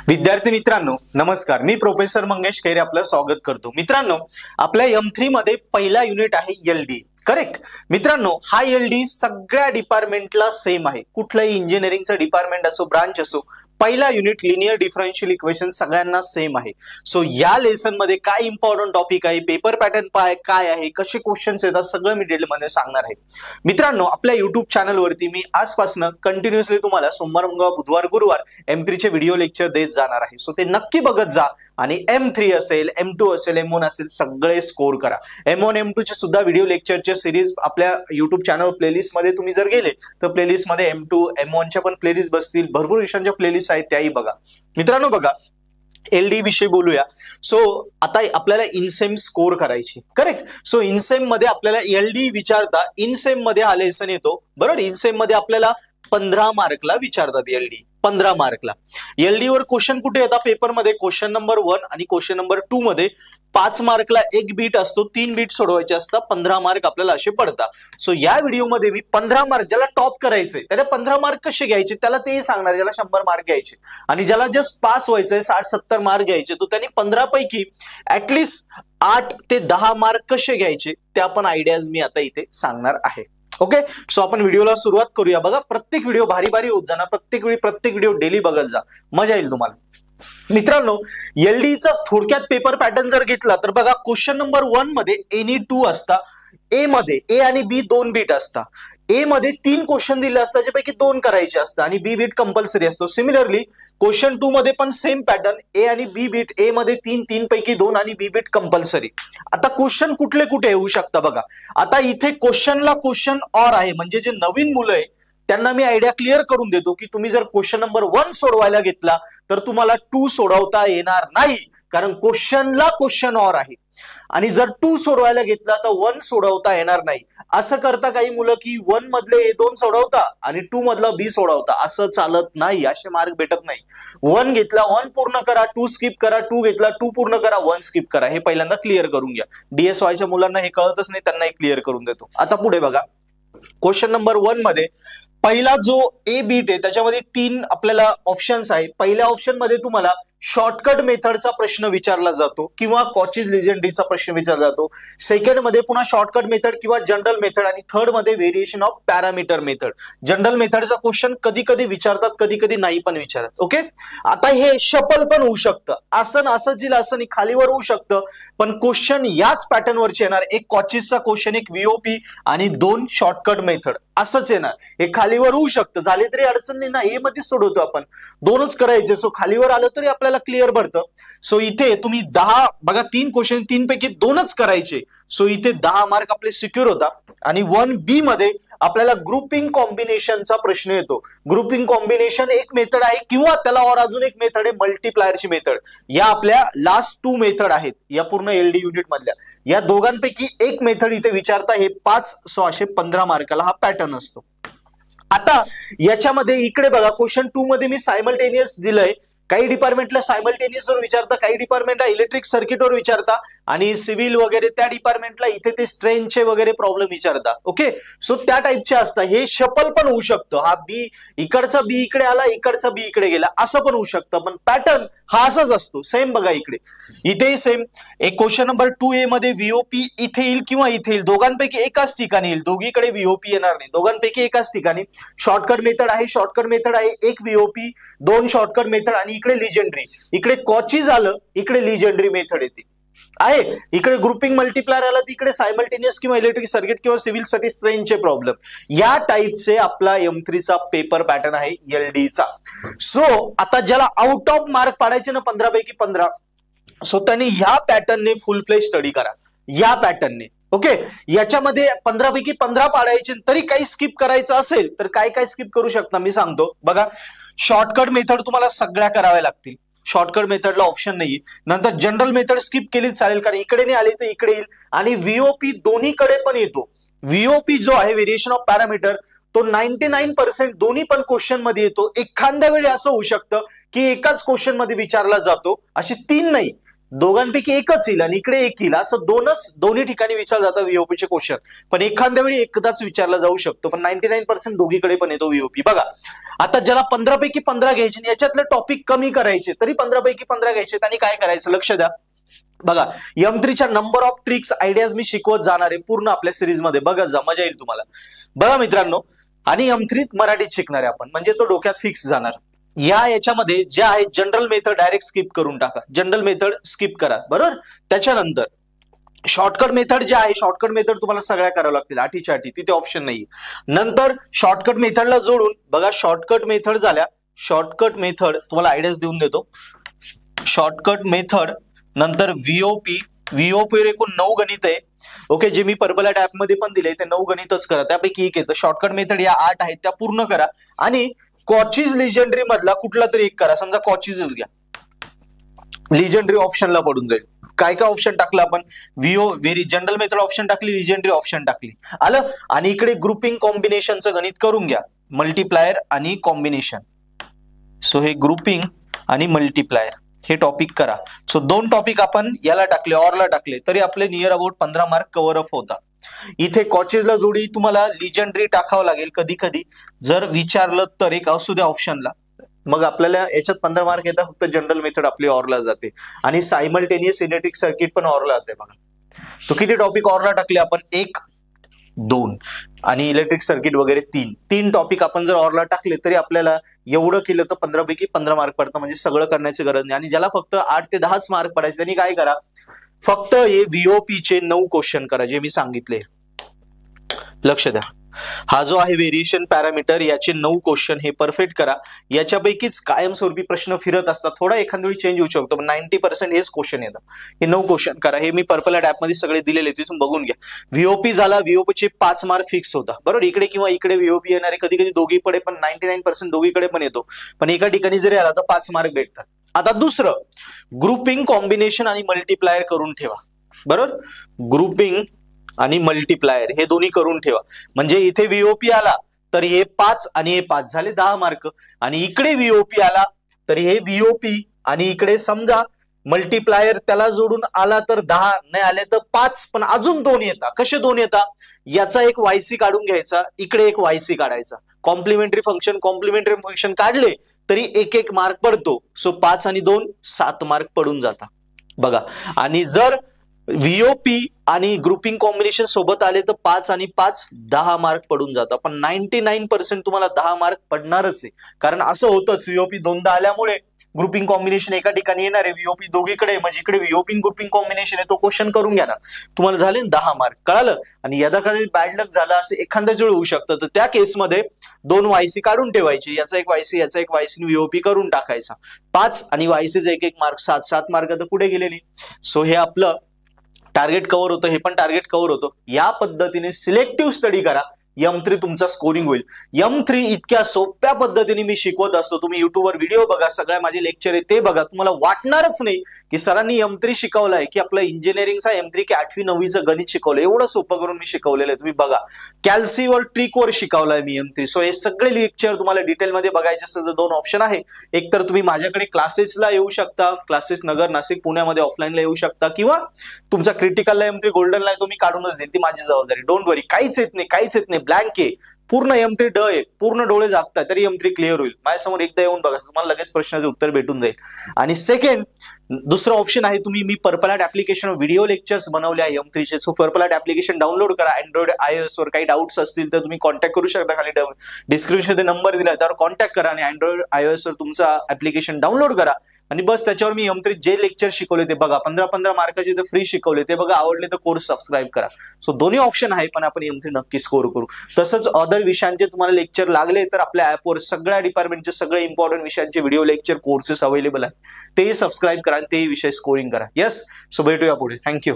विद्यार्थी मित्रांनो नमस्कार, मी प्रोफेसर मंगेश खैरे आपलं स्वागत करतो। मित्रांनो, आपल्या M3 मध्ये पहिला युनिट आहे LD, करेक्ट। मित्रांनो, हा LD सगळ्या डिपार्टमेंटला सेम आहे, कुठलंही इंजिनिअरिंगचं डिपार्टमेंट असो, ब्रांच असो, पहिला युनिट लिनियर डिफरन्शियल इक्वेशन सगळ्यांना सेम आहे। सो या लेसन मध्ये काय इम्पॉर्टंट टॉपिक आहे, पेपर पॅटर्न काय आहे, कसे क्वेश्चन्स येतात, सगळं मी डिटेल मध्ये सांगणार आहे। मित्रांनो, आपल्या YouTube चॅनल वरती मी आजपासून कंटिन्युअसली तुम्हाला सोमवार, मंगळवार, बुधवार, गुरुवार M3 चे व्हिडिओ लेक्चर देत जाणार आहे। सो ते नक्की बघत जा आणि M3 असेल, M2 असेल, M1 असेल, सगळे स्कोर करा। M1 M2 चे सुद्धा व्हिडिओ लेक्चरचे सिरीज आपल्या YouTube चॅनल प्लेलिस्ट मध्ये तुम्ही जर गेले तर प्लेलिस्ट मध्ये M2 M1 च्या पण प्लेलिस्ट बसतील, भरपूर विषयांच्या प्लेलिस्ट आहेत, त्याही बघा। मित्रांनो बघा, LD विषयी बोलूया। सो आता आपल्याला इनसेम स्कोर करायची, करेक्ट। सो इनसेम मध्ये आपल्याला LD विचारता, इनसेम मध्ये हा लेसन येतो, बरोबर। इनसेम मध्ये आपल्याला 15 मार्कला विचारतात LD, 15 मार्कला। LD वर क्वेश्चन कुठे येतात पेपर मध्ये? क्वेश्चन नंबर 1 आणि क्वेश्चन नंबर 2 मध्ये 5 मार्कला एक बीट असतो, 3 बीट सोडवायचे असतात, 15 मार्क आपल्याला असे पडतात। सो या व्हिडिओ मध्ये मी 15 मार्क, ज्याला टॉप करायचंय त्याला 15 मार्क कसे घ्यायचे त्याला तेही सांगणार, ज्याला 100 मार्क घ्यायचे आणि ज्याला जस्ट पास व्हायचंय 60-70 मार्क घ्यायचे, तो त्यांनी 15 पैकी ऍटलीस्ट 8 ते 10 मार्क कसे घ्यायचे त्या पण आयडियाज मी आता इथे सांगणार आहे। ओके, सो आपण व्हिडिओला सुरुवात करूया। बघा, प्रत्येक व्हिडिओ भारी भारी होत जाणार, प्रत्येक व्हिडिओ डेली बघत जा, मजा येईल तुम्हाला। मित्रांनो, LDचा थोडक्यात पेपर पॅटर्न जर घेतला तर बघा, क्वेश्चन नंबर 1 मध्ये एनी 2 असता, ए मध्ये ए आणि बी 2 बीट असता, ए मध्ये 3 क्वेश्चन दिले असतात ज्यापैकी 2 करायचे असतात आणि बी बीट कंपल्सरी असतो। सिमिलरली क्वेश्चन 2 मध्ये पण सेम पॅटर्न, ए आणि बी बीट, ए मध्ये 3 पैकी 2 आणि बी बीट कंपल्सरी। आता क्वेश्चन कुठले कुठे येऊ शकता बघा, आता इथे क्वेश्चनला क्वेश्चन ऑर आहे, म्हणजे जे नवीन मुलं आहे त्यांना मी आयडिया क्लिअर करून देतो की तुम्ही जर क्वेश्चन नंबर 1 सोडवायला घेतला तर तुम्हाला 2 सोडवता येणार नाही, कारण क्वेश्चनला क्वेश्चन ऑर आहे। आणि जर 2 सोडवायला घेतला तर 1 सोडवता येणार नाही। असं करता काही मुलं की 1 मधले A2 सोडवता आणि 2 मधला B सोडवता, असं चालत नाही, असे मार्क भेटत नाही। 1 घेतला 1 पूर्ण करा, 2 स्किप करा, 2 घेतला 2 पूर्ण करा, 1 स्किप करा, हे पहिल्यांदा क्लिअर करून घ्या। DSYच्या मुलांना हे कळतच नाही, त्यांना हे क्लिअर करून देतो। आता पुढे बघा, क्वेश्चन नंबर 1 मध्ये पहिला जो ए बीट आहे त्याच्यामध्ये 3 आपल्याला ऑप्शन्स आहे। पहिल्या ऑप्शन मध्ये तुम्हाला शॉर्टकट मेथडचा प्रश्न विचारला जातो किंवा कॉचीज लेजेंड्रीचा प्रश्न विचारला जातो, सेकंड मध्ये पुन्हा शॉर्टकट मेथड किंवा जनरल मेथड आणि थर्ड मध्ये variation of parameter method. General मेथडचा क्वेश्चन कधी कधी विचारतात, कधी कधी नाही पण विचारत। ओके, आता हे शफल पण होऊ शकतं, आसन असं खालीवर होऊ शकतं, पण क्वेश्चन याच पॅटर्न वरचे येणार। एक कॉचीजचा क्वेश्चन, एक VOP आणि 2 शॉर्टकट मेथड असंच येणार। हे खालीवर होऊ शकतं, झाले तरी अडचण नाही ना, ए मध्ये सोडवतो आपण, 2च करायचे। सो खालीवर आलं तरी आपल्याला क्लिअर पडतं। सो इथे तुम्ही 10 बघा, 3 क्वेश्चन 3 पैकी 2च करायचे, सो इथे 10 मार्क आपले सिक्युअर होतात। आणि 1B मध्ये आपल्याला ग्रुपिंग कॉम्बिनेशनचा प्रश्न येतो। ग्रुपिंग कॉम्बिनेशन एक मेथड आहे किंवा त्याला और अजून एक मेथड आहे मल्टीप्लायरची मेथड। या आपल्या लास्ट 2 मेथड आहेत या पूर्ण LD युनिट मधल्या, या दोघांपैकी एक मेथड इथे विचारता, हे 5 सो असे 15 मार्काला हा पॅटर्न असतो। आता याच्यामध्ये इकडे बघा, क्वेश्चन 2 मध्ये मी सायमल्टेनियस दिलंय, काही डिपार्टमेंटला सायमल्टेनियस वर विचारता, काही डिपार्टमेंटला इलेक्ट्रिक सर्किट वर विचारता आणि सिव्हिल वगैरे त्या डिपार्टमेंटला इथे ते स्ट्रेंथचे वगैरे प्रॉब्लेम विचारता। ओके, सो त्या टाइपचे असतात। हे शफल पण होऊ शकतं, हा बी इकडचा बी इकडे आला, इकडचा बी इकडे गेला, असं पण होऊ शकतं, पण पॅटर्न हा असाच असतो, सेम बघा इकडे, इथेही सेम। एक क्वेश्चन नंबर 2A मध्ये VOP इथे येईल किंवा इथे येईल, दोघांपैकी एकाच ठिकाणी येईल, दोघीकडे VOP येणार नाही, दोघांपैकी एकाच ठिकाणी। शॉर्टकट मेथड आहे, शॉर्टकट मेथड आहे, एक VOP 2 शॉर्टकट मेथड आणि इकडे लिजेंड्री, इकडे कॉचीज आलं, इकडे लिजेंड्री मेथड येते आहे, इकडे ग्रुपिंग मल्टीप्लायर आला, तिकडे सायमल्टेनियस किंवा इलेक्ट्रिक सर्किट किंवा सिव्हिल साठी स्ट्रेंथचे प्रॉब्लेम। या टाइपचे आपला M3 चा पेपर पॅटर्न आहे LD चा। सो आता ज्याला आउट ऑफ मार्क पाडायचे ना 15 पैकी 15, सो त्यांनी ह्या पॅटर्नने फुल प्ले स्टडी करा, या पॅटर्नने। ओके, याच्यामध्ये 15 पैकी 15 पाडायचे, तरी काही स्किप करायचं असेल तर काय काय स्किप करू शकता मी सांगतो बघा। शॉर्टकट मेथड तुम्हाला सगळ्या कराव्या लागतील, शॉर्टकट मेथडला ऑप्शन नाहीये। नंतर जनरल मेथड स्किप केली चालेल, कारण इकडे नाही आली तर इकडे येईल, आणि VOP दोन्हीकडे पण येतो। VOP जो आहे व्हेरिएशन ऑफ पॅरामीटर, तो 99% दोन्ही पण क्वेश्चन मध्ये येतो। एखाद्या वेळी असं होऊ शकतं की एकाच क्वेश्चन मध्ये विचारला जातो, असे 3 नाही दोघांपैकी एकच येईल आणि इकडे एक येईल, असं दोन्ही ठिकाणी विचारलं जातं व्हीओपीचे क्वेश्चन. पण एखाद्या वेळी एकदाच विचारला जाऊ शकतो, पण 99% दोघीकडे पण येतो व्हीओपी. बघा आता ज्याला 15 पैकी 15 घ्यायचे, याच्यातले टॉपिक कमी करायचे, तरी 15 पैकी 15 घ्यायचे, आणि काय करायचं लक्ष द्या. बघा M3च्या नंबर ऑफ ट्रिक्स आयडियाज मी शिकवत जाणार आहे पूर्ण आपल्या सिरीज मध्ये, बघा जा, मजा येईल तुम्हाला. बघा मित्रांनो, आणि M3 मराठीत शिकणार आहे आपण, म्हणजे तो डोक्यात फिक्स जाणार. याच्यामध्ये ज्या आहे जनरल मेथड डायरेक्ट स्किप करून टाका, जनरल मेथड स्किप करा, बरोबर. त्याच्यानंतर शॉर्टकट मेथड जे आहे, शॉर्टकट मेथड तुम्हाला सगळ्या करावं लागतील, आठीच्या आठी, तिथे ऑप्शन नाही. नंतर शॉर्टकट मेथडला जोडून बघा, शॉर्टकट मेथड झाल्या, शॉर्टकट मेथड तुम्हाला आयडियाज देऊन देतो. शॉर्टकट मेथड नंतर व्हीओपी, व्हीओपी एकूण 9 गणित आहे. ओके, जे मी पर्पल ऍप मध्ये पण दिले ते 9 गणितच करा, त्यापैकी एक येतं. शॉर्टकट मेथड या 8 आहेत, त्या पूर्ण करा. आणि कॉचीज लिजेंडरी मधला कुठला तरी एक करा, समजा कॉचीजच घ्या, लिजेंडरी ऑप्शनला पडून जाईल. काय काय ऑप्शन टाकलं आपण, व्हेरी जनरल मेथड ऑप्शन टाकली, लिजेंडरी ऑप्शन टाकली, आलं. आणि इकडे ग्रुपिंग कॉम्बिनेशनचं गणित करून घ्या, मल्टीप्लायर आणि कॉम्बिनेशन. सो हे ग्रुपिंग आणि मल्टीप्लायर हे टॉपिक करा. सो 2 टॉपिक आपण याला टाकले, ऑरला टाकले, तरी आपले near about 15 mark cover up होता. इथे कॉचेसला जोडी तुम्हाला लिजेंडरी टाकावं लागेल कधी कधी, जर विचारलं तर एक असू द्या ऑप्शनला, मग आपल्याला याच्यात 15 मार्क येतात. फक्त जनरल मेथड आपली ऑरला जाते, आणि सायमल्टेनियस इलेक्ट्रिक सर्किट पण ऑरला जाते. बघा तो किती टॉपिक ऑरला टाकले आपण, 1, 2 आणि इलेक्ट्रिक सर्किट वगैरे 3 टॉपिक आपण जर ऑरला टाकले, तरी आपल्याला एवढं केलं तर 15 पैकी 15 मार्क पडतं. म्हणजे सगळं करण्याची गरज नाही. आणि ज्याला फक्त 8 ते 10च मार्क पडायचे, त्यांनी काय करा, फक्त हे व्हीओपीचे 9 क्वेश्चन करा जे मी सांगितले. लक्ष द्या, हा जो आहे व्हेरिएशन पॅरामीटर, याचे 9 क्वेश्चन हे परफेक्ट करा. याच्यापैकीच कायमस्वरूपी प्रश्न फिरत असतात, थोडा एखाद्या वेळी चेंज होऊ शकतो, पण 90% हेच क्वेश्चन येतात. हे 9 क्वेश्चन करा, हे मी पर्पल ऍप मध्ये सगळे दिलेले, तिथून बघून घ्या. व्हीओपी झाला, व्हीओपीचे 5 मार्क फिक्स होता, बरोबर. इकडे किंवा इकडे व्हीओपी येणारे, कधी कधी दोघीकडे पण, 99% दोघीकडे पण येतो, पण एका ठिकाणी जरी आला तर 5 मार्क भेटतात. आता दुसरं, ग्रुपिंग कॉम्बिनेशन आणि मल्टीप्लायर करून ठेवा, बरोबर. ग्रुपिंग आणि मल्टीप्लायर हे दोन्ही करून ठेवा, म्हणजे इथे व्हीओपी आला तर हे 5 आणि हे 5 झाले 10 मार्क, आणि इकडे व्हीओपी आला तर हे व्हीओपी, आणि इकडे समजा मल्टीप्लायर त्याला जोडून आला तर 10, नाही आले तर 5, पण अजून 2 येतात. कसे 2 येतात, याचा एक वायसी काढून घ्यायचा, इकडे एक वायसी काढायचा, कॉम्प्लिमेंटरी फंक्शन काढले तरी 1 मार्क पडतो. सो 5 आणि 2 7 मार्क पडून जातात. बघा, आणि जर व्हीओपी आणि ग्रुपिंग कॉम्बिनेशन सोबत आले तर 5 आणि 5 10 मार्क पडून जातात. पण 99% तुम्हाला 10 मार्क पडणारच आहे, कारण असं होतंच, व्हीओपी 2दा आल्यामुळे ग्रुपिंग कॉम्बिनेशन एका ठिकाणी येणार आहे, व्हीओपी दोघीकडे, म्हणजे इकडे व्हीओपी ग्रुपिंग कॉम्बिनेशन आहे, तो क्वेश्चन करून घ्या ना, तुम्हाला झाले 10 मार्क, कळालं. आणि यदा कधी बॅड लक झालं, असं एखाद्याच वेळ होऊ शकतं, तर त्या केसमध्ये 2 वायसी काढून ठेवायचे, याचा एक वायसी, याचा एक वायसी, व्हीओपी करून टाकायचा. 5 आणि वायसीचे 1 मार्क, 7 मार्क तर कुठे गेलेली. सो हे आपलं टार्गेट कव्हर होतं, हे पण टार्गेट कव्हर होतं. या पद्धतीने सिलेक्टिव्ह स्टडी करा, M3 तुमचा स्कोरिंग होईल. M3 इतक्या सोप्या पद्धतीने मी शिकवत असतो, तुम्ही युट्यूबवर व्हिडिओ बघा, सगळ्या माझे लेक्चर आहे ते बघा, तुम्हाला वाटणारच नाही की सरांनी M3 शिकवलाय, की आपलं इंजिनिअरिंगचा M3 की 8वी 9वीचं गणित शिकवलं, एवढं सोपं करून मी शिकवलेलं आहे. तुम्ही बघा, कॅल्सीवर ट्रिकवर शिकवलाय मी M3. सो हे सगळे लेक्चर तुम्हाला डिटेलमध्ये बघायचे असेल तर 2 ऑप्शन आहे. एक तर तुम्ही माझ्याकडे क्लासेसला येऊ शकता, क्लासेस नगर, नाशिक, पुण्यामध्ये ऑफलाईनला येऊ शकता, किंवा तुमचा क्रिटिकलला M3 गोल्डनला तुम्ही काढूनच देईल, ती माझी जबाबदारी. डोंट वरी, काहीच येत नाही, ब्लँक आहे, पूर्ण M3 ड आहे, पूर्ण डोळे जागतात तरी M3 क्लिअर होईल. माझ्यासमोर एकदा येऊन बघा, तुम्हाला लगेच प्रश्नाचे उत्तर भेटून जाईल. आणि सेकंड, दुसरं ऑप्शन आहे, तुम्ही मी purple at application video lectures बनवले आहे M3चे. So purple at application download करा, अँड्रॉइड iOS वर. काही डाऊट्स असतील तर तुम्ही कॉन्टॅक्ट करू शकता, खाली डिस्क्रिप्शन मध्ये नंबर दिला, त्यावर कॉन्टॅक्ट करा आणि अँड्रॉइड iOS वर तुमचा ऍप्लिकेशन डाउनलोड करा. आणि बस त्याच्यावर मी M3 जे लेक्चर शिकवले ते बघा, 15 मार्काचे ते फ्री शिकवले ते बघा, आवडले तर कोर्स सबस्क्राईब करा. सो दोन्ही ऑप्शन आहे, पण आपण M3 नक्की स्कोर करू. तसंच अदर विषयांचे तुम्हाला लेक्चर लागले तर आपल्या ऍपवर सगळ्या डिपार्टमेंटचे सगळे इम्पॉर्टंट विषयांचे व्हिडिओ लेक्चर कोर्सेस अवेलेबल आहे, तेही सबस्क्राईब करा आणि तेही विषय स्कोरिंग करा. येस, सो भेटूया पुढे. थँक्यू.